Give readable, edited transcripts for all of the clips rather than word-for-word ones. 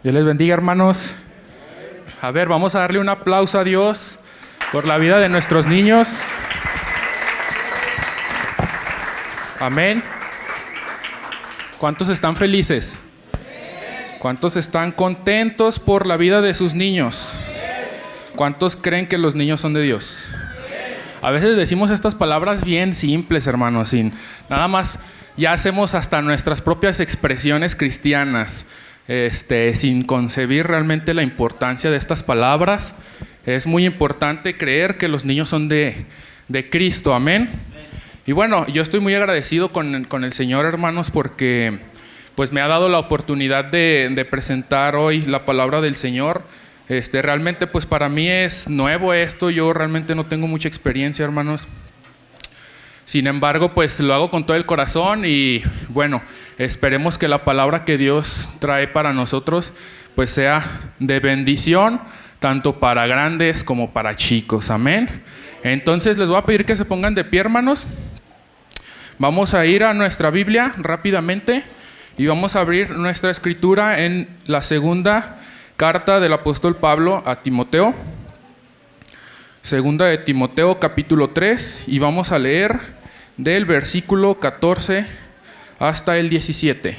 Dios les bendiga, hermanos. A ver, vamos a darle un aplauso a Dios por la vida de nuestros niños. Amén. ¿Cuántos están felices? ¿Cuántos están contentos por la vida de sus niños? ¿Cuántos creen que los niños son de Dios? A veces decimos estas palabras bien simples, hermanos, sin nada más. Ya hacemos hasta nuestras propias expresiones cristianas, sin concebir realmente la importancia de estas palabras. Es muy importante creer que los niños son de Cristo, amén. Y bueno, yo estoy muy agradecido con el Señor, hermanos, porque pues me ha dado la oportunidad de presentar hoy la palabra del Señor. Realmente pues para mí es nuevo esto, yo realmente no tengo mucha experiencia, hermanos. Sin embargo, pues lo hago con todo el corazón y bueno, esperemos que la palabra que Dios trae para nosotros pues sea de bendición, tanto para grandes como para chicos, amén. Entonces les voy a pedir que se pongan de pie, hermanos. Vamos a ir a nuestra Biblia rápidamente y vamos a abrir nuestra escritura en la segunda carta del apóstol Pablo a Timoteo. Segunda de Timoteo, capítulo 3, y vamos a leer del versículo 14 hasta el 17.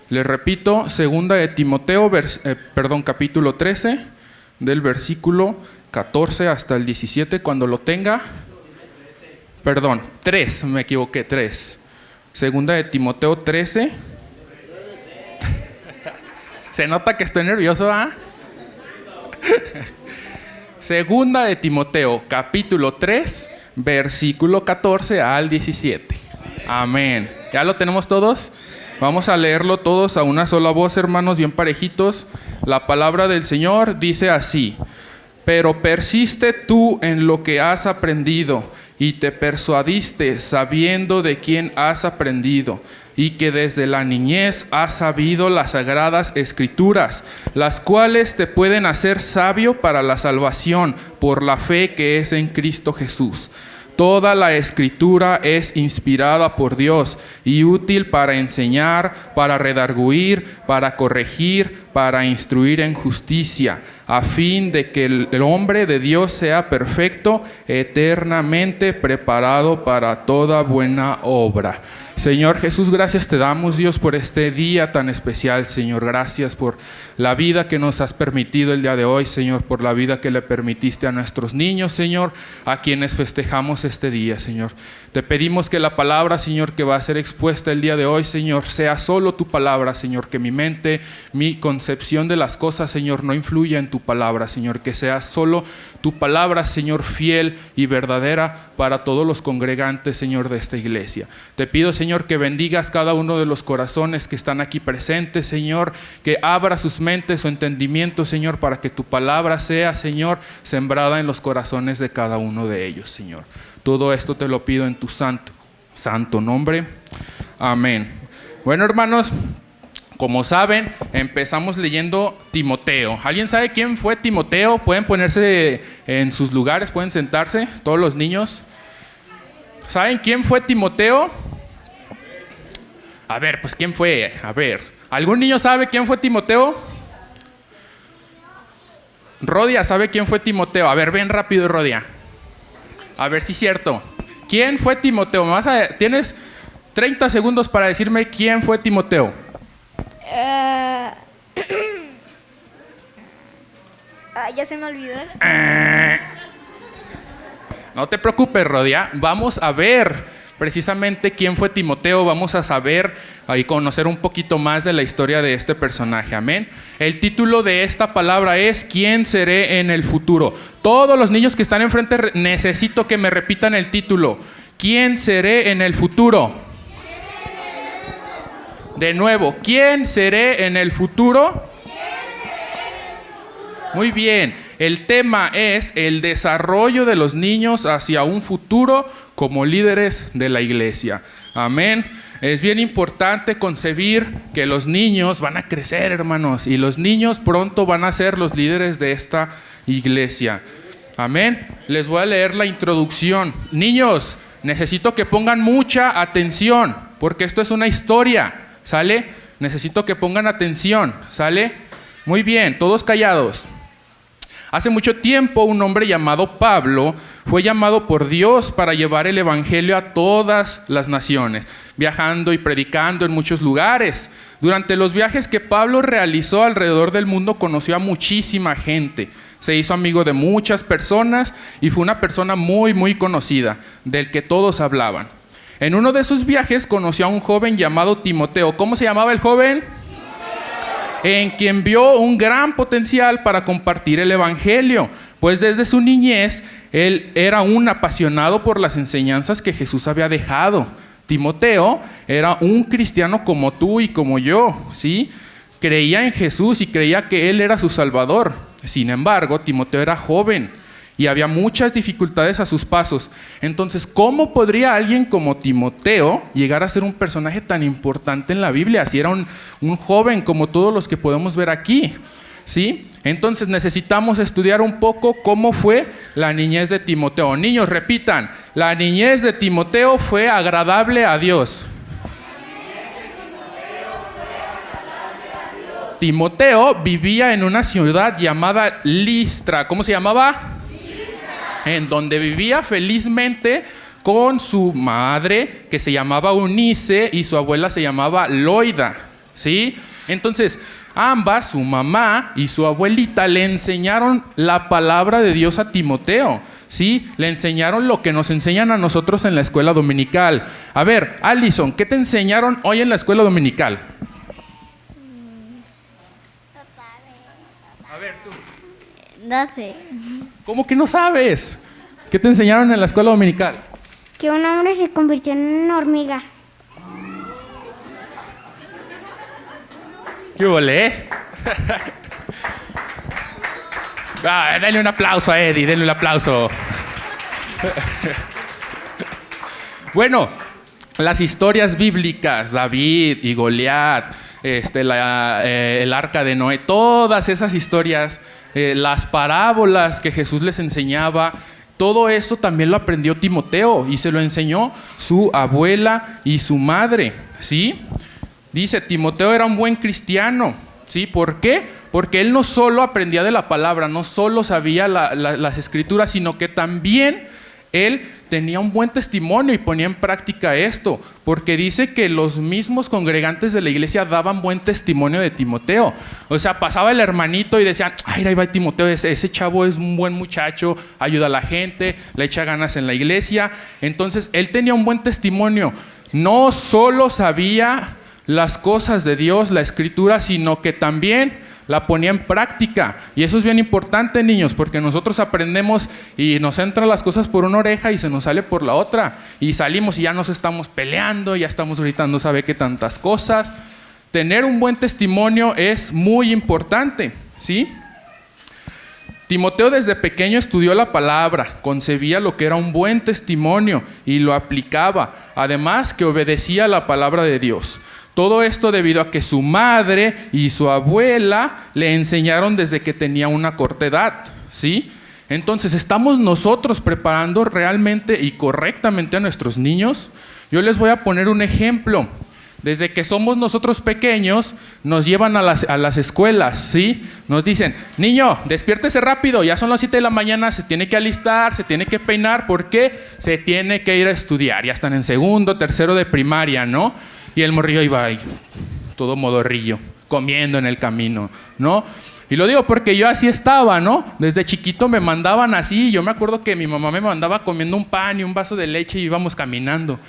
Les repito, segunda de Timoteo, capítulo 13, del versículo 14 hasta el 17, cuando lo tenga. 3, me equivoqué, 3. Segunda de Timoteo 13. Se nota que estoy nervioso, ¿ah? Segunda de Timoteo, capítulo 3, versículo 14 al 17. Amén. ¿Ya lo tenemos todos? Vamos a leerlo todos a una sola voz, hermanos, bien parejitos. La palabra del Señor dice así: pero persiste tú en lo que has aprendido y te persuadiste sabiendo de quién has aprendido, y que desde la niñez has sabido las sagradas escrituras, las cuales te pueden hacer sabio para la salvación por la fe que es en Cristo Jesús. Toda la escritura es inspirada por Dios y útil para enseñar, para redarguir, para corregir, para instruir en justicia, a fin de que el hombre de Dios sea perfecto, eternamente preparado para toda buena obra. Señor Jesús, gracias te damos, Dios, por este día tan especial, Señor. Gracias por la vida que nos has permitido el día de hoy, Señor, por la vida que le permitiste a nuestros niños, Señor, a quienes festejamos este día, Señor. Te pedimos que la palabra, Señor, que va a ser expuesta el día de hoy, Señor, sea solo tu palabra, Señor, que mi mente, mi concepción de las cosas, Señor, no influya en tu palabra, Señor, que sea solo tu palabra, Señor, fiel y verdadera para todos los congregantes, Señor, de esta iglesia. Te pido, Señor, que bendigas cada uno de los corazones que están aquí presentes, Señor, que abra sus mentes, su entendimiento, Señor, para que tu palabra sea, Señor, sembrada en los corazones de cada uno de ellos, Señor. Todo esto te lo pido en tu santo nombre. Amén. Bueno, hermanos, como saben, empezamos leyendo Timoteo. ¿Alguien sabe quién fue Timoteo? Pueden ponerse en sus lugares, pueden sentarse, todos los niños. ¿Saben quién fue Timoteo? A ver, pues ¿quién fue? A ver, ¿algún niño sabe quién fue Timoteo? Rodia, ¿sabe quién fue Timoteo? A ver, ven rápido, Rodia. A ver si es cierto. ¿Quién fue Timoteo? Tienes 30 segundos para decirme quién fue Timoteo. Ya se me olvidó. No te preocupes, Rodia. Vamos a ver precisamente quién fue Timoteo. Vamos a saber y conocer un poquito más de la historia de este personaje. Amén. El título de esta palabra es ¿quién seré en el futuro? Todos los niños que están enfrente necesito que me repitan el título. ¿Quién seré en el futuro? De nuevo, ¿quién seré en el futuro? Muy bien, el tema es el desarrollo de los niños hacia un futuro como líderes de la iglesia. Amén. Es bien importante concebir que los niños van a crecer, hermanos, y los niños pronto van a ser los líderes de esta iglesia. Amén. Les voy a leer la introducción. Niños, necesito que pongan mucha atención, porque esto es una historia, ¿sale? Necesito que pongan atención, ¿sale? Muy bien, todos callados. Hace mucho tiempo un hombre llamado Pablo fue llamado por Dios para llevar el evangelio a todas las naciones, viajando y predicando en muchos lugares. Durante los viajes que Pablo realizó alrededor del mundo conoció a muchísima gente, se hizo amigo de muchas personas y fue una persona muy, muy conocida, del que todos hablaban. En uno de sus viajes conoció a un joven llamado Timoteo. ¿Cómo se llamaba el joven? En quien vio un gran potencial para compartir el evangelio, pues desde su niñez él era un apasionado por las enseñanzas que Jesús había dejado. Timoteo era un cristiano como tú y como yo, ¿sí? Creía en Jesús y creía que él era su Salvador. Sin embargo, Timoteo era joven y había muchas dificultades a sus pasos. Entonces, ¿cómo podría alguien como Timoteo llegar a ser un personaje tan importante en la Biblia si era un joven como todos los que podemos ver aquí? ¿Sí? Entonces necesitamos estudiar un poco cómo fue la niñez de Timoteo. Niños, repitan, la niñez de Timoteo fue agradable a Dios. Timoteo vivía en una ciudad llamada Listra. ¿Cómo se llamaba? En donde vivía felizmente con su madre, que se llamaba Eunice, y su abuela se llamaba Loida, ¿sí? Entonces, ambas, su mamá y su abuelita, le enseñaron la palabra de Dios a Timoteo, ¿sí? Le enseñaron lo que nos enseñan a nosotros en la escuela dominical. A ver, Alison, ¿qué te enseñaron hoy en la escuela dominical? A ver, tú. No sé. ¿Cómo que no sabes? ¿Qué te enseñaron en la escuela dominical? Que un hombre se convirtió en una hormiga. ¿Qué volé? Denle un aplauso a Eddie, denle un aplauso. Bueno, las historias bíblicas, David y Goliat, el arca de Noé, todas esas historias, las parábolas que Jesús les enseñaba, todo eso también lo aprendió Timoteo y se lo enseñó su abuela y su madre, ¿sí? Dice, Timoteo era un buen cristiano, ¿sí? ¿Por qué? Porque él no solo aprendía de la palabra, no solo sabía las escrituras, sino que también él tenía un buen testimonio y ponía en práctica esto, porque dice que los mismos congregantes de la iglesia daban buen testimonio de Timoteo. O sea, pasaba el hermanito y decían, ay, ahí va Timoteo, ese chavo es un buen muchacho, ayuda a la gente, le echa ganas en la iglesia. Entonces, él tenía un buen testimonio. No solo sabía las cosas de Dios, la escritura, sino que también la ponía en práctica. Y eso es bien importante, niños, porque nosotros aprendemos y nos entran las cosas por una oreja y se nos sale por la otra. Y salimos y ya nos estamos peleando, ya estamos gritando, ¿sabe qué tantas cosas? Tener un buen testimonio es muy importante, ¿sí? Timoteo desde pequeño estudió la palabra, concebía lo que era un buen testimonio y lo aplicaba. Además que obedecía la palabra de Dios. Todo esto debido a que su madre y su abuela le enseñaron desde que tenía una corta edad, ¿sí? Entonces, ¿estamos nosotros preparando realmente y correctamente a nuestros niños? Yo les voy a poner un ejemplo. Desde que somos nosotros pequeños, nos llevan a las escuelas, ¿sí? Nos dicen, niño, despiértese rápido, ya son las 7 de la mañana, se tiene que alistar, se tiene que peinar, porque se tiene que ir a estudiar. Ya están en segundo, tercero de primaria, ¿no? Y el morrillo iba ahí, todo modorrillo, comiendo en el camino, ¿no? Y lo digo porque yo así estaba, ¿no? Desde chiquito me mandaban así. Yo me acuerdo que mi mamá me mandaba comiendo un pan y un vaso de leche y íbamos caminando.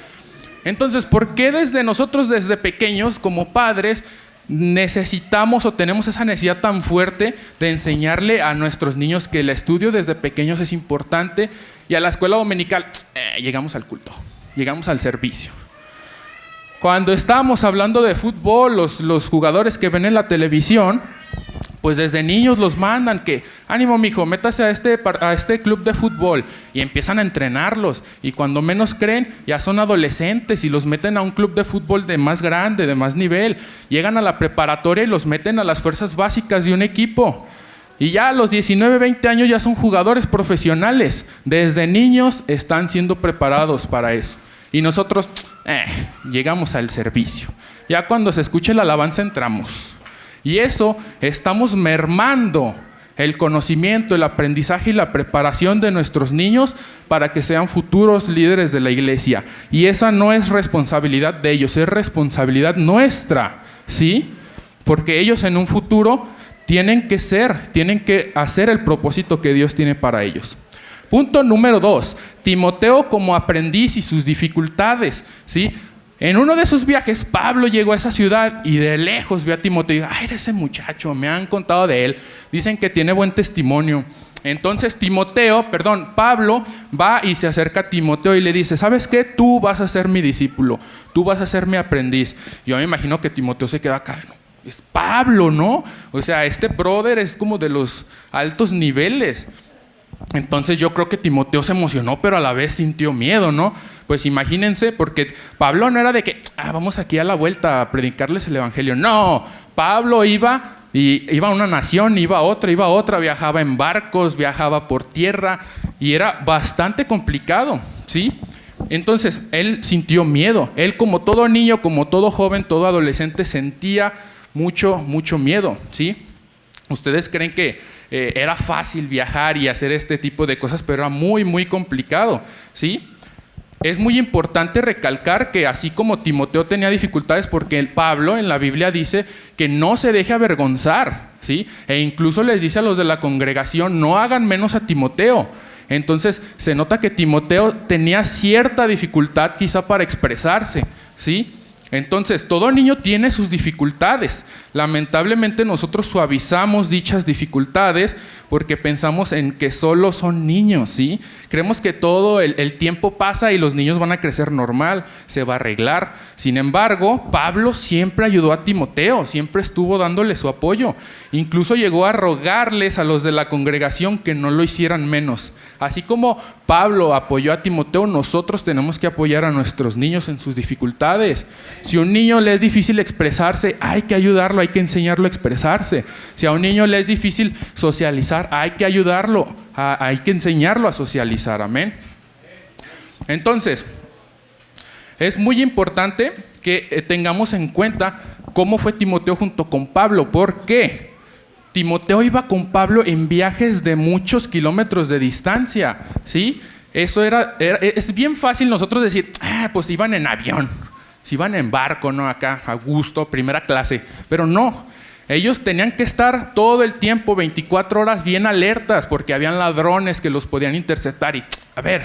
Entonces, ¿por qué nosotros desde pequeños, como padres, necesitamos o tenemos esa necesidad tan fuerte de enseñarle a nuestros niños que el estudio desde pequeños es importante? Y a la escuela dominical, llegamos al culto, llegamos al servicio. Cuando estamos hablando de fútbol, los jugadores que ven en la televisión, pues desde niños los mandan que, ánimo mijo, métase a este club de fútbol, y empiezan a entrenarlos, y cuando menos creen, ya son adolescentes y los meten a un club de fútbol de más grande, de más nivel, llegan a la preparatoria y los meten a las fuerzas básicas de un equipo. Y ya a los 19, 20 años ya son jugadores profesionales. Desde niños están siendo preparados para eso. Y nosotros llegamos al servicio. Ya cuando se escuche la alabanza entramos. Y eso estamos mermando el conocimiento, el aprendizaje y la preparación de nuestros niños para que sean futuros líderes de la iglesia. Y esa no es responsabilidad de ellos, es responsabilidad nuestra, ¿sí? Porque ellos en un futuro tienen que hacer el propósito que Dios tiene para ellos. Punto número 2, Timoteo como aprendiz y sus dificultades, ¿sí? En uno de sus viajes, Pablo llegó a esa ciudad y de lejos vio a Timoteo y dijo, ¡ay, ese muchacho! Me han contado de él, dicen que tiene buen testimonio. Entonces Pablo va y se acerca a Timoteo y le dice, ¿sabes qué? Tú vas a ser mi discípulo, tú vas a ser mi aprendiz. Yo me imagino que Timoteo se queda acá, ¿no? Es Pablo, ¿no? O sea, este brother es como de los altos niveles. Entonces yo creo que Timoteo se emocionó, pero a la vez sintió miedo, ¿no? Pues imagínense, porque Pablo no era de que, vamos aquí a la vuelta a predicarles el evangelio. No, Pablo iba a una nación, iba a otra, viajaba en barcos, viajaba por tierra y era bastante complicado, ¿sí? Entonces él sintió miedo. Él, como todo niño, como todo joven, todo adolescente, sentía mucho miedo, ¿sí? Ustedes creen que era fácil viajar y hacer este tipo de cosas, pero era muy complicado, ¿sí? Es muy importante recalcar que así como Timoteo tenía dificultades, porque Pablo en la Biblia dice que no se deje avergonzar, ¿sí? E incluso les dice a los de la congregación, no hagan menos a Timoteo. Entonces se nota que Timoteo tenía cierta dificultad quizá para expresarse, ¿sí? Entonces, todo niño tiene sus dificultades. Lamentablemente nosotros suavizamos dichas dificultades porque pensamos en que solo son niños, ¿sí? Creemos que todo el tiempo pasa y los niños van a crecer normal, se va a arreglar. Sin embargo, Pablo siempre ayudó a Timoteo, siempre estuvo dándole su apoyo. Incluso llegó a rogarles a los de la congregación que no lo hicieran menos. Así como Pablo apoyó a Timoteo, nosotros tenemos que apoyar a nuestros niños en sus dificultades. Si a un niño le es difícil expresarse, hay que ayudarlo, hay que enseñarlo a expresarse. Si a un niño le es difícil socializar, hay que ayudarlo, hay que enseñarlo a socializar. Amén. Entonces, es muy importante que tengamos en cuenta cómo fue Timoteo junto con Pablo. ¿Por qué? Timoteo iba con Pablo en viajes de muchos kilómetros de distancia, ¿sí? Es bien fácil nosotros decir, pues iban en avión, si iban en barco, ¿no? Acá, a gusto, primera clase. Pero no, ellos tenían que estar todo el tiempo, 24 horas bien alertas, porque habían ladrones que los podían interceptar y, a ver,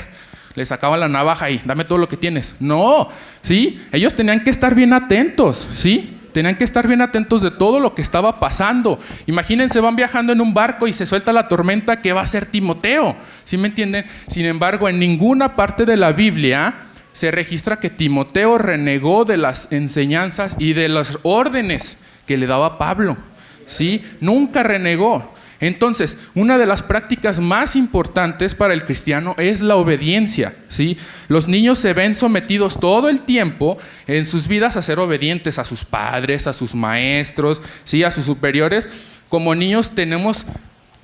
les sacaban la navaja y dame todo lo que tienes. No, ¿sí? Ellos tenían que estar bien atentos, ¿sí? Tenían que estar bien atentos de todo lo que estaba pasando. Imagínense, van viajando en un barco y se suelta la tormenta, ¿qué va a hacer Timoteo? ¿Sí me entienden? Sin embargo, en ninguna parte de la Biblia se registra que Timoteo renegó de las enseñanzas y de las órdenes que le daba Pablo, ¿sí? Nunca renegó. Entonces, una de las prácticas más importantes para el cristiano es la obediencia, ¿sí? Los niños se ven sometidos todo el tiempo en sus vidas a ser obedientes a sus padres, a sus maestros, ¿sí? A sus superiores. Como niños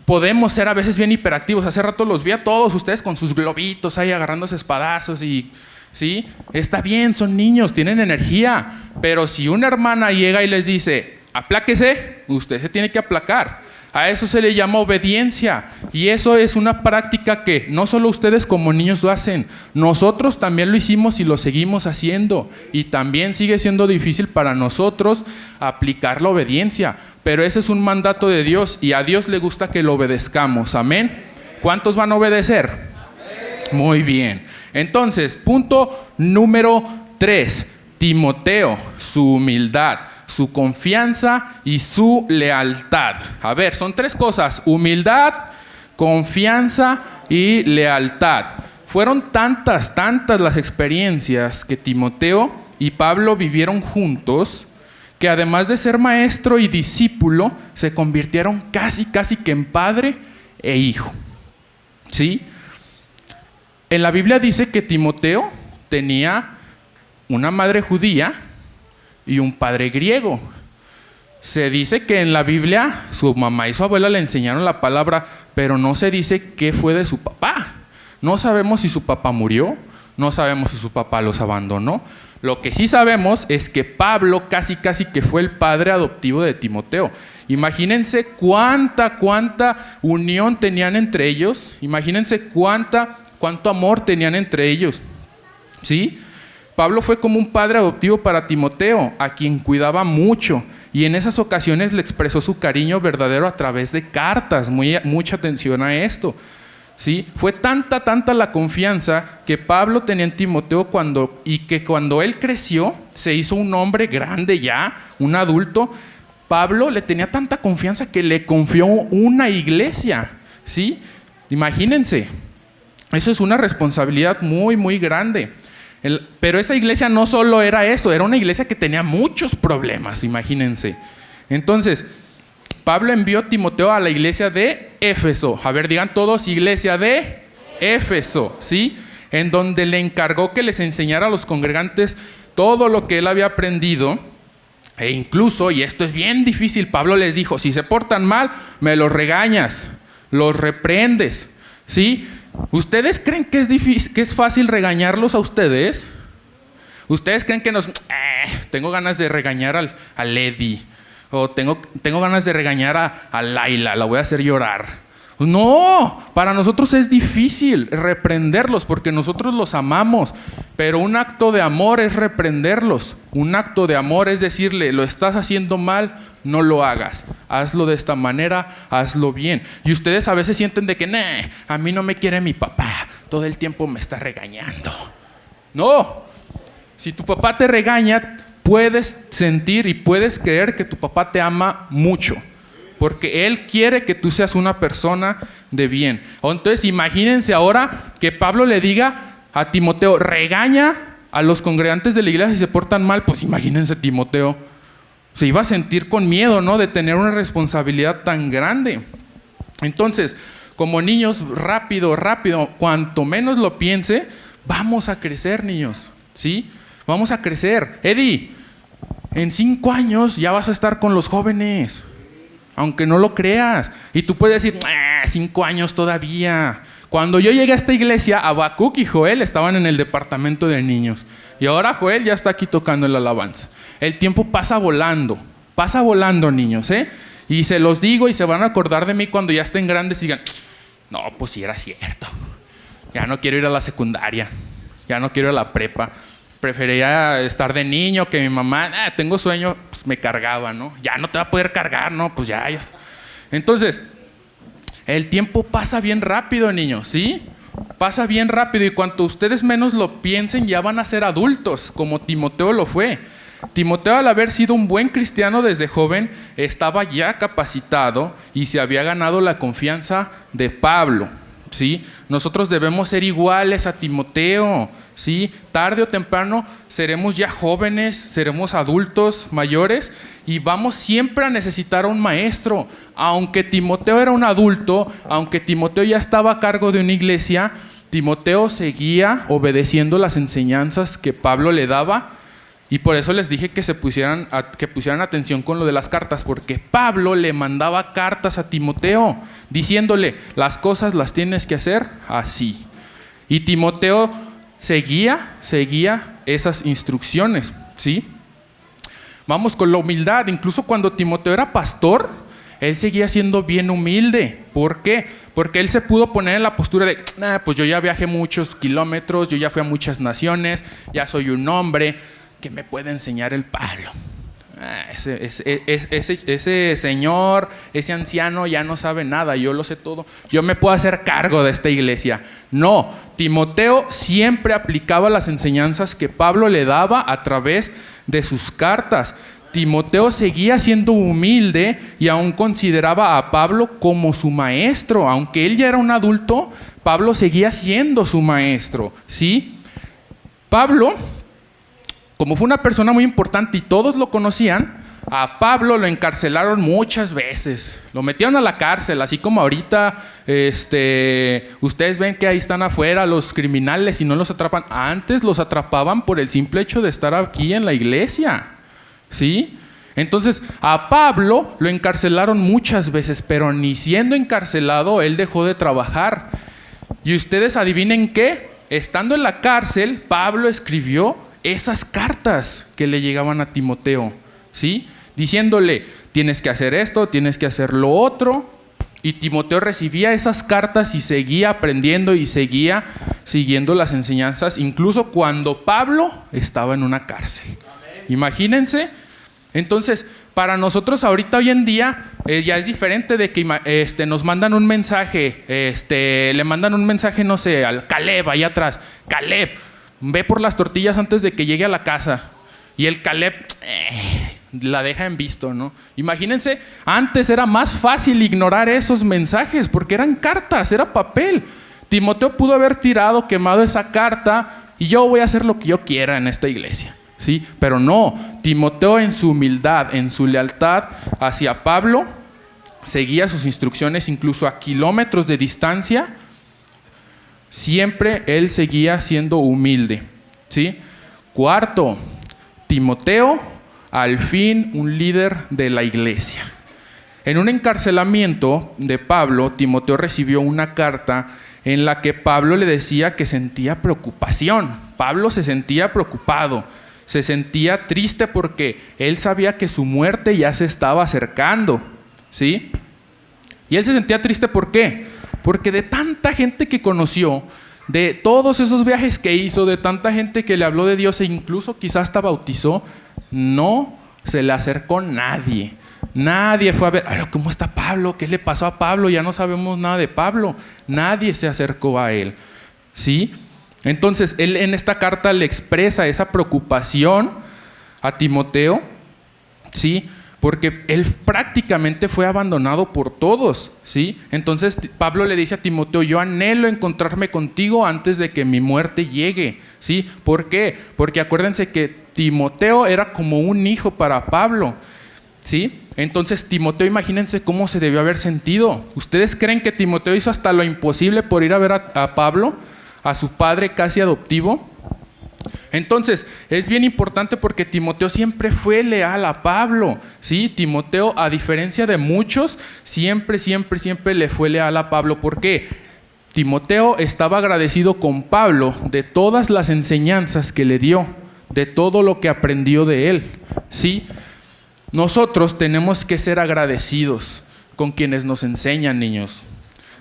podemos ser a veces bien hiperactivos. Hace rato los vi a todos ustedes con sus globitos ahí agarrándose espadazos y... ¿sí? Está bien, son niños, tienen energía. Pero si una hermana llega y les dice, apláquese, usted se tiene que aplacar. A eso se le llama obediencia. Y eso es una práctica que no solo ustedes como niños lo hacen, nosotros también lo hicimos y lo seguimos haciendo. Y también sigue siendo difícil para nosotros aplicar la obediencia. Pero ese es un mandato de Dios y a Dios le gusta que lo obedezcamos. Amén. ¿Cuántos van a obedecer? Muy bien. Entonces, punto número 3. Timoteo, su humildad, su confianza y su lealtad. A ver, son 3 cosas: humildad, confianza y lealtad. Fueron tantas las experiencias que Timoteo y Pablo vivieron juntos, que además de ser maestro y discípulo, se convirtieron casi que en padre e hijo, ¿sí? En la Biblia dice que Timoteo tenía una madre judía y un padre griego. Se dice que en la Biblia su mamá y su abuela le enseñaron la palabra, pero no se dice qué fue de su papá. No sabemos si su papá murió, no sabemos si su papá los abandonó. Lo que sí sabemos es que Pablo casi que fue el padre adoptivo de Timoteo. Imagínense cuánta unión tenían entre ellos. Imagínense cuánto amor tenían entre ellos. ¿Sí? Pablo fue como un padre adoptivo para Timoteo, a quien cuidaba mucho. Y en esas ocasiones le expresó su cariño verdadero a través de cartas. Mucha atención a esto. ¿Sí? Fue tanta la confianza que Pablo tenía en Timoteo cuando él creció, se hizo un hombre grande ya, un adulto. Pablo le tenía tanta confianza que le confió una iglesia. ¿Sí? Imagínense, eso es una responsabilidad muy grande. Pero esa iglesia no solo era eso, era una iglesia que tenía muchos problemas, imagínense. Entonces, Pablo envió a Timoteo a la iglesia de Éfeso. A ver, digan todos, iglesia de Éfeso, ¿sí? En donde le encargó que les enseñara a los congregantes todo lo que él había aprendido. E incluso, y esto es bien difícil, Pablo les dijo, si se portan mal, me los regañas, los reprendes, ¿sí? ¿Ustedes creen que es fácil regañarlos a ustedes? ¿Ustedes creen que tengo ganas de regañar al Eddie? O tengo ganas de regañar a Laila, la voy a hacer llorar. No, para nosotros es difícil reprenderlos porque nosotros los amamos. Pero un acto de amor es reprenderlos. Un acto de amor es decirle, lo estás haciendo mal, no lo hagas. Hazlo de esta manera, hazlo bien. Y ustedes a veces sienten de que, a mí no me quiere mi papá, todo el tiempo me está regañando. No, si tu papá te regaña, puedes sentir y puedes creer que tu papá te ama mucho, porque él quiere que tú seas una persona de bien. Entonces imagínense ahora que Pablo le diga a Timoteo, regaña a los congregantes de la iglesia si se portan mal. Pues imagínense, Timoteo se iba a sentir con miedo, ¿no?, de tener una responsabilidad tan grande. Entonces, como niños, rápido, cuanto menos lo piense, vamos a crecer, niños, ¿sí? Vamos a crecer. Eddie, en 5 años ya vas a estar con los jóvenes, aunque no lo creas. Y tú puedes decir, 5 años todavía. Cuando yo llegué a esta iglesia, Habacuc y Joel estaban en el departamento de niños. Y ahora Joel ya está aquí tocando la alabanza. El tiempo pasa volando, niños, ¿eh? Y se los digo y se van a acordar de mí cuando ya estén grandes y digan, no, pues sí era cierto. Ya no quiero ir a la secundaria, ya no quiero ir a la prepa. Prefería estar de niño, que mi mamá, tengo sueño, pues me cargaba, ¿no? Ya no te va a poder cargar, ¿no? Pues ya. Entonces, el tiempo pasa bien rápido, niños, ¿sí? Pasa bien rápido y cuanto ustedes menos lo piensen, ya van a ser adultos, como Timoteo lo fue. Timoteo, al haber sido un buen cristiano desde joven, estaba ya capacitado y se había ganado la confianza de Pablo, ¿sí? Nosotros debemos ser iguales a Timoteo, ¿sí? Tarde o temprano seremos ya jóvenes, seremos adultos mayores y vamos siempre a necesitar a un maestro. Aunque Timoteo era un adulto, aunque Timoteo ya estaba a cargo de una iglesia, Timoteo seguía obedeciendo las enseñanzas que Pablo le daba. Y por eso les dije que pusieran atención con lo de las cartas, porque Pablo le mandaba cartas a Timoteo diciéndole, las cosas las tienes que hacer así. Y Timoteo seguía esas instrucciones, ¿sí? Vamos con la humildad. Incluso cuando Timoteo era pastor, él seguía siendo bien humilde. ¿Por qué? Porque él se pudo poner en la postura de, pues yo ya viajé muchos kilómetros, yo ya fui a muchas naciones, ya soy un hombre, ¿qué me puede enseñar el Pablo? Ese señor, ese anciano ya no sabe nada, yo lo sé todo, yo me puedo hacer cargo de esta iglesia. No, Timoteo siempre aplicaba las enseñanzas que Pablo le daba a través de sus cartas. Timoteo seguía siendo humilde y aún consideraba a Pablo como su maestro. Aunque él ya era un adulto, Pablo seguía siendo su maestro, ¿sí? Pablo, como fue una persona muy importante y todos lo conocían, a Pablo lo encarcelaron muchas veces. Lo metieron a la cárcel, así como ahorita ustedes ven que ahí están afuera los criminales y no los atrapan. Antes los atrapaban por el simple hecho de estar aquí en la iglesia, ¿sí? Entonces, a Pablo lo encarcelaron muchas veces, pero ni siendo encarcelado, él dejó de trabajar. Y ustedes adivinen qué, estando en la cárcel, Pablo escribió esas cartas que le llegaban a Timoteo, ¿sí? Diciéndole, tienes que hacer esto, tienes que hacer lo otro. Y Timoteo recibía esas cartas y seguía aprendiendo y seguía siguiendo las enseñanzas, incluso cuando Pablo estaba en una cárcel. Imagínense. Entonces, para nosotros ahorita hoy en día ya es diferente de que nos mandan un mensaje, le mandan un mensaje, no sé, al Caleb allá atrás. Caleb, ve por las tortillas antes de que llegue a la casa. Y el Caleb la deja en visto, ¿no? Imagínense, antes era más fácil ignorar esos mensajes porque eran cartas, era papel. Timoteo pudo haber tirado, quemado esa carta y yo voy a hacer lo que yo quiera en esta iglesia, ¿sí? Pero no, Timoteo en su humildad, en su lealtad hacia Pablo, seguía sus instrucciones incluso a kilómetros de distancia. Siempre él seguía siendo humilde, ¿sí? Cuarto, Timoteo, al fin un líder de la iglesia. En un encarcelamiento de Pablo, Timoteo recibió una carta en la que Pablo le decía que sentía preocupación. Pablo se sentía preocupado, se sentía triste porque él sabía que su muerte ya se estaba acercando, ¿sí? Y él se sentía triste, ¿por qué? Porque de tanta gente que conoció, de todos esos viajes que hizo, de tanta gente que le habló de Dios e incluso quizás hasta bautizó, no se le acercó nadie. Nadie fue a ver, ¿cómo está Pablo? ¿Qué le pasó a Pablo? Ya no sabemos nada de Pablo. Nadie se acercó a él, ¿sí? Entonces, él en esta carta le expresa esa preocupación a Timoteo, ¿sí? Porque él prácticamente fue abandonado por todos, ¿sí? Entonces Pablo le dice a Timoteo, yo anhelo encontrarme contigo antes de que mi muerte llegue, ¿sí? ¿Por qué? Porque acuérdense que Timoteo era como un hijo para Pablo, ¿sí? Entonces Timoteo, imagínense cómo se debió haber sentido. ¿Ustedes creen que Timoteo hizo hasta lo imposible por ir a ver a Pablo, a su padre casi adoptivo? Entonces, es bien importante porque Timoteo siempre fue leal a Pablo, ¿sí? Timoteo, a diferencia de muchos, siempre le fue leal a Pablo. ¿Por qué? Timoteo estaba agradecido con Pablo de todas las enseñanzas que le dio, de todo lo que aprendió de él, ¿sí? Nosotros tenemos que ser agradecidos con quienes nos enseñan, niños.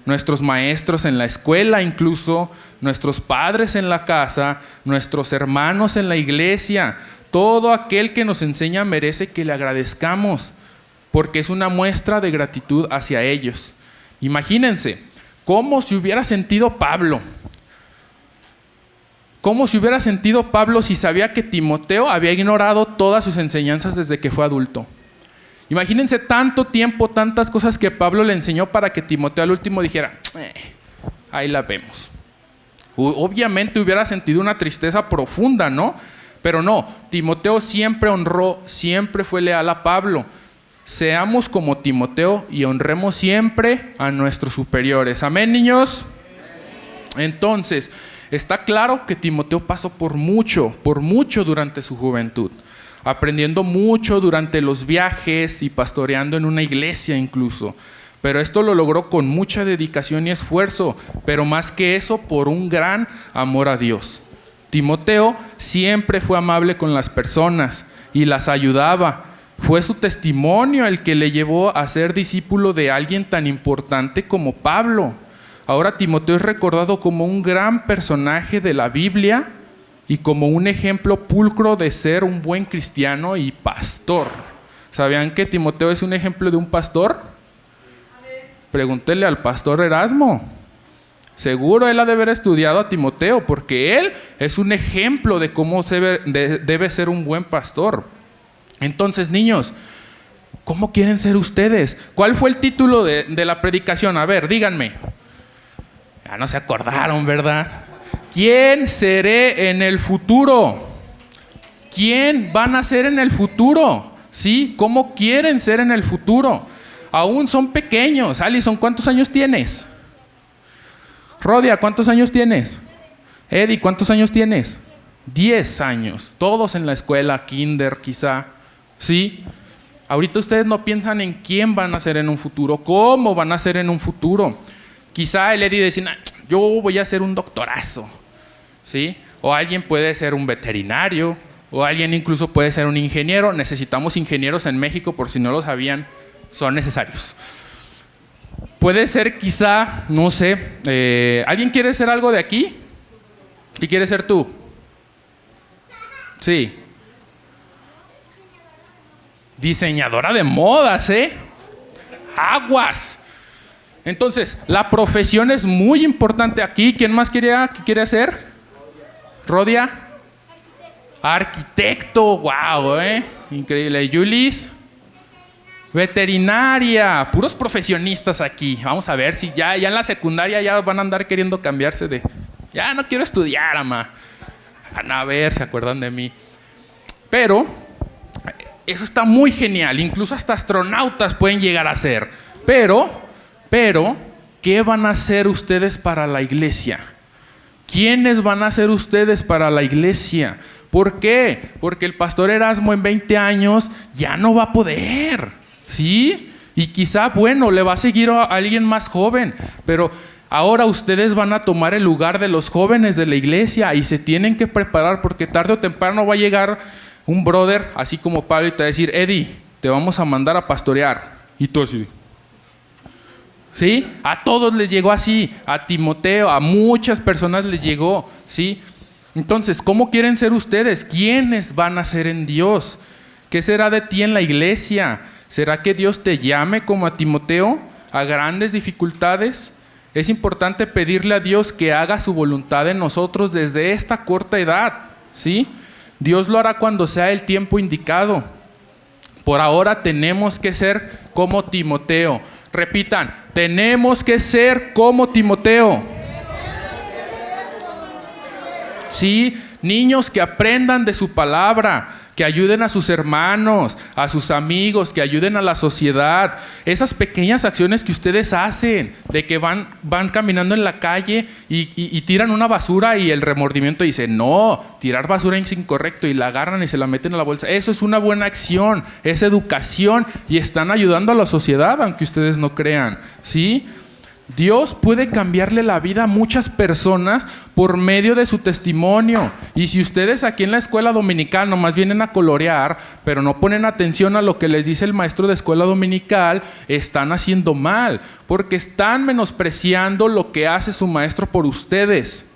Nuestros maestros en la escuela, incluso nuestros padres en la casa, nuestros hermanos en la iglesia, todo aquel que nos enseña merece que le agradezcamos, porque es una muestra de gratitud hacia ellos. Imagínense, cómo se hubiera sentido Pablo. ¿Cómo se hubiera sentido Pablo si sabía que Timoteo había ignorado todas sus enseñanzas desde que fue adulto? Imagínense tanto tiempo, tantas cosas que Pablo le enseñó para que Timoteo al último dijera, ahí la vemos. Obviamente hubiera sentido una tristeza profunda, ¿no? Pero no, Timoteo siempre honró, siempre fue leal a Pablo. Seamos como Timoteo y honremos siempre a nuestros superiores. ¿Amén, niños? Entonces, está claro que Timoteo pasó por mucho durante su juventud, aprendiendo mucho durante los viajes y pastoreando en una iglesia incluso. Pero esto lo logró con mucha dedicación y esfuerzo, pero más que eso, por un gran amor a Dios. Timoteo siempre fue amable con las personas y las ayudaba. Fue su testimonio el que le llevó a ser discípulo de alguien tan importante como Pablo. Ahora Timoteo es recordado como un gran personaje de la Biblia y como un ejemplo pulcro de ser un buen cristiano y pastor. ¿Sabían que Timoteo es un ejemplo de un pastor? Pregúntele al pastor Erasmo. Seguro él ha de haber estudiado a Timoteo, porque él es un ejemplo de cómo debe ser un buen pastor. Entonces, niños, ¿cómo quieren ser ustedes? ¿Cuál fue el título de la predicación? A ver, díganme. Ya no se acordaron, ¿verdad? ¿Quién seré en el futuro? ¿Quién van a ser en el futuro? ¿Sí? ¿Cómo quieren ser en el futuro? Aún son pequeños. Alison, ¿cuántos años tienes? Rodia, ¿cuántos años tienes? Eddie, ¿cuántos años tienes? 10 años. Todos en la escuela, kinder quizá. ¿Sí? Ahorita ustedes no piensan en quién van a ser en un futuro, cómo van a ser en un futuro. Quizá el Eddie decía, yo voy a hacer un doctorazo, ¿sí? o alguien puede ser un veterinario, o alguien incluso puede ser un ingeniero. Necesitamos ingenieros en México, por si no lo sabían, son necesarios. Puede ser quizá, no sé, ¿alguien quiere ser algo de aquí? ¿Qué quieres ser tú? Sí. Diseñadora de modas, Aguas. Entonces, la profesión es muy importante aquí. ¿Quién más quiere hacer? Rodia. Arquitecto. Wow, increíble. Yulis. Veterinaria. Puros profesionistas aquí. Vamos a ver si ya en la secundaria ya van a andar queriendo cambiarse de... Ya no quiero estudiar, ama. A ver, se acuerdan de mí. Pero eso está muy genial. Incluso hasta astronautas pueden llegar a ser. Pero, ¿qué van a hacer ustedes para la iglesia? ¿Quiénes van a ser ustedes para la iglesia? ¿Por qué? Porque el pastor Erasmo en 20 años ya no va a poder, ¿sí? Y quizá, bueno, le va a seguir a alguien más joven, pero ahora ustedes van a tomar el lugar de los jóvenes de la iglesia y se tienen que preparar porque tarde o temprano va a llegar un brother, así como Pablo, y te va a decir, Eddie, te vamos a mandar a pastorear. Y tú así... ¿Sí? A todos les llegó así, a Timoteo, a muchas personas les llegó, ¿sí? Entonces, ¿cómo quieren ser ustedes? ¿Quiénes van a ser en Dios? ¿Qué será de ti en la iglesia? ¿Será que Dios te llame como a Timoteo a grandes dificultades? Es importante pedirle a Dios que haga su voluntad en nosotros desde esta corta edad, ¿sí? Dios lo hará cuando sea el tiempo indicado. Por ahora tenemos que ser como Timoteo. Repitan, tenemos que ser como Timoteo. Sí, niños que aprendan de su palabra, que ayuden a sus hermanos, a sus amigos, que ayuden a la sociedad. Esas pequeñas acciones que ustedes hacen, de que van caminando en la calle y tiran una basura y el remordimiento dice, no, tirar basura es incorrecto, y la agarran y se la meten a la bolsa. Eso es una buena acción, es educación y están ayudando a la sociedad, aunque ustedes no crean, ¿sí? Dios puede cambiarle la vida a muchas personas por medio de su testimonio. Y si ustedes aquí en la escuela dominical nomás vienen a colorear, pero no ponen atención a lo que les dice el maestro de escuela dominical, están haciendo mal, porque están menospreciando lo que hace su maestro por ustedes,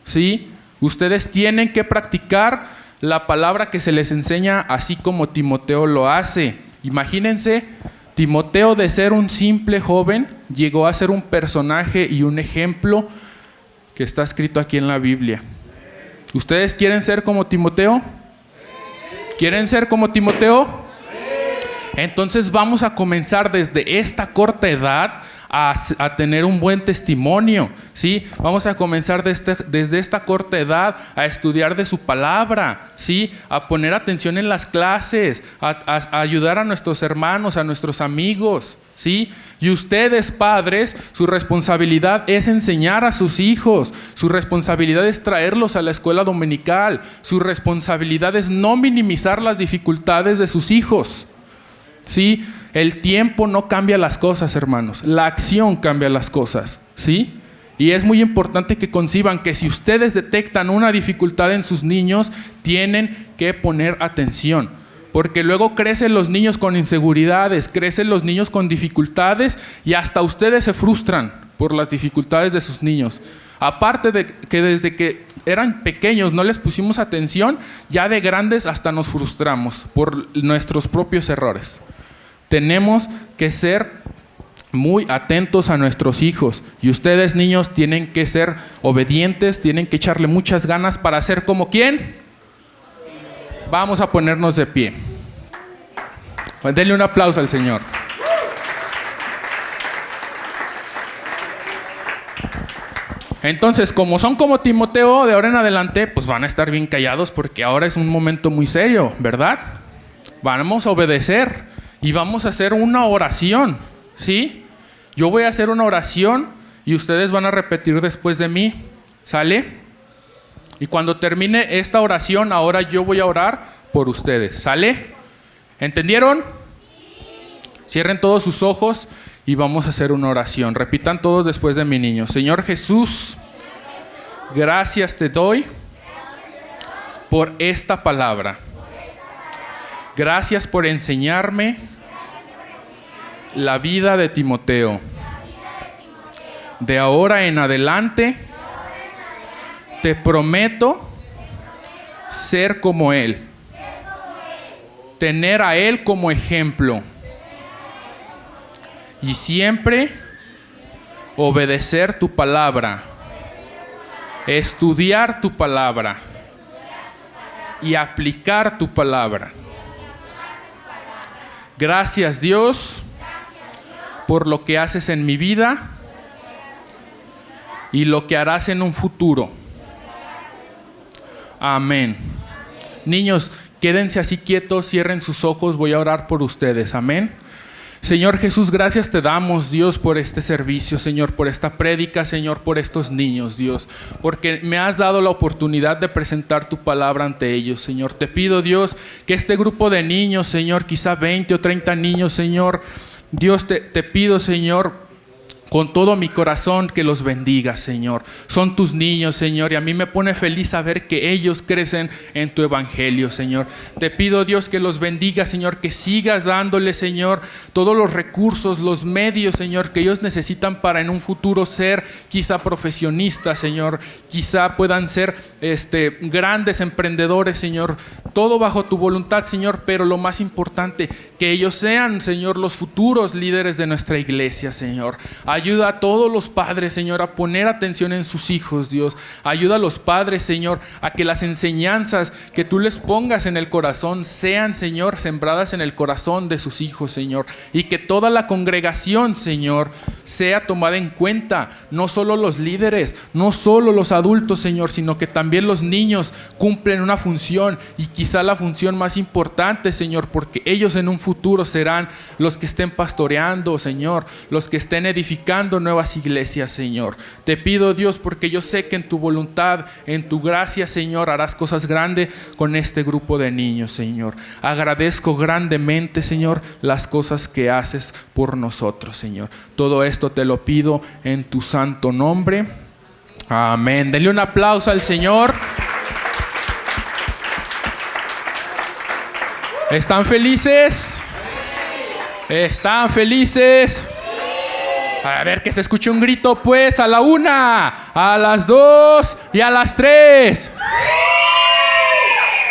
¿sí? Ustedes tienen que practicar la palabra que se les enseña, así como Timoteo lo hace. Imagínense, Timoteo, de ser un simple joven, llegó a ser un personaje y un ejemplo que está escrito aquí en la Biblia. ¿Ustedes quieren ser como Timoteo? ¿Quieren ser como Timoteo? Entonces vamos a comenzar desde esta corta edad a tener un buen testimonio, ¿sí? Vamos a comenzar desde esta corta edad a estudiar de su palabra, ¿sí? A poner atención en las clases, a ayudar a nuestros hermanos, a nuestros amigos, ¿sí? Y ustedes, padres, su responsabilidad es enseñar a sus hijos, su responsabilidad es traerlos a la escuela dominical, su responsabilidad es no minimizar las dificultades de sus hijos, ¿sí? El tiempo no cambia las cosas, hermanos. La acción cambia las cosas, ¿sí? Y es muy importante que conciban que si ustedes detectan una dificultad en sus niños, tienen que poner atención. Porque luego crecen los niños con inseguridades, crecen los niños con dificultades y hasta ustedes se frustran por las dificultades de sus niños. Aparte de que desde que eran pequeños no les pusimos atención, ya de grandes hasta nos frustramos por nuestros propios errores. Tenemos que ser muy atentos a nuestros hijos. Y ustedes, niños, tienen que ser obedientes, tienen que echarle muchas ganas para ser como ¿quién? Vamos a ponernos de pie. Denle un aplauso al Señor. Entonces, como son como Timoteo, de ahora en adelante, pues van a estar bien callados porque ahora es un momento muy serio, ¿verdad? Vamos a obedecer. Y vamos a hacer una oración, ¿sí? Yo voy a hacer una oración y ustedes van a repetir después de mí, ¿sale? Y cuando termine esta oración, ahora yo voy a orar por ustedes, ¿sale? ¿Entendieron? Cierren todos sus ojos y vamos a hacer una oración. Repitan todos después de mí, niños. Señor Jesús, gracias te doy por esta palabra. Gracias por enseñarme la vida de Timoteo. De ahora en adelante, te prometo ser como él, tener a él como ejemplo y siempre obedecer tu palabra, estudiar tu palabra y aplicar tu palabra. Gracias, Dios, por lo que haces en mi vida y lo que harás en un futuro. Amén. Niños, quédense así quietos, cierren sus ojos, voy a orar por ustedes. Amén. Señor Jesús, gracias te damos, Dios, por este servicio, Señor, por esta prédica, Señor, por estos niños, Dios, porque me has dado la oportunidad de presentar tu palabra ante ellos, Señor. Te pido, Dios, que este grupo de niños, Señor, quizá 20 o 30 niños, Señor, Dios, te pido, Señor, con todo mi corazón que los bendigas, Señor. Son tus niños, Señor, y a mí me pone feliz saber que ellos crecen en tu evangelio, Señor. Te pido, Dios, que los bendigas, Señor, que sigas dándoles, Señor, todos los recursos, los medios, Señor, que ellos necesitan para en un futuro ser quizá profesionistas, Señor. Quizá puedan ser grandes emprendedores, Señor. Todo bajo tu voluntad, Señor, pero lo más importante, que ellos sean, Señor, los futuros líderes de nuestra iglesia, Señor. Ayuda a todos los padres, Señor, a poner atención en sus hijos, Dios. Ayuda a los padres, Señor, a que las enseñanzas que tú les pongas en el corazón sean, Señor, sembradas en el corazón de sus hijos, Señor. Y que toda la congregación, Señor, sea tomada en cuenta. No solo los líderes, no solo los adultos, Señor, sino que también los niños cumplen una función, y quizá la función más importante, Señor, porque ellos en un futuro serán los que estén pastoreando, Señor, los que estén edificando nuevas iglesias, Señor. Te pido, Dios, porque yo sé que en tu voluntad, en tu gracia, Señor, harás cosas grandes con este grupo de niños, Señor. Agradezco grandemente, Señor, las cosas que haces por nosotros, Señor. Todo esto te lo pido en tu santo nombre. Amén. Denle un aplauso al Señor. ¿Están felices? ¿Están felices? A ver, que se escuche un grito, pues, a la 1, a las 2 y a las 3.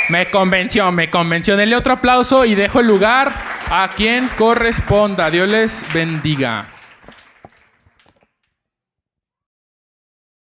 Me convenció. Denle otro aplauso y dejo el lugar a quien corresponda. Dios les bendiga.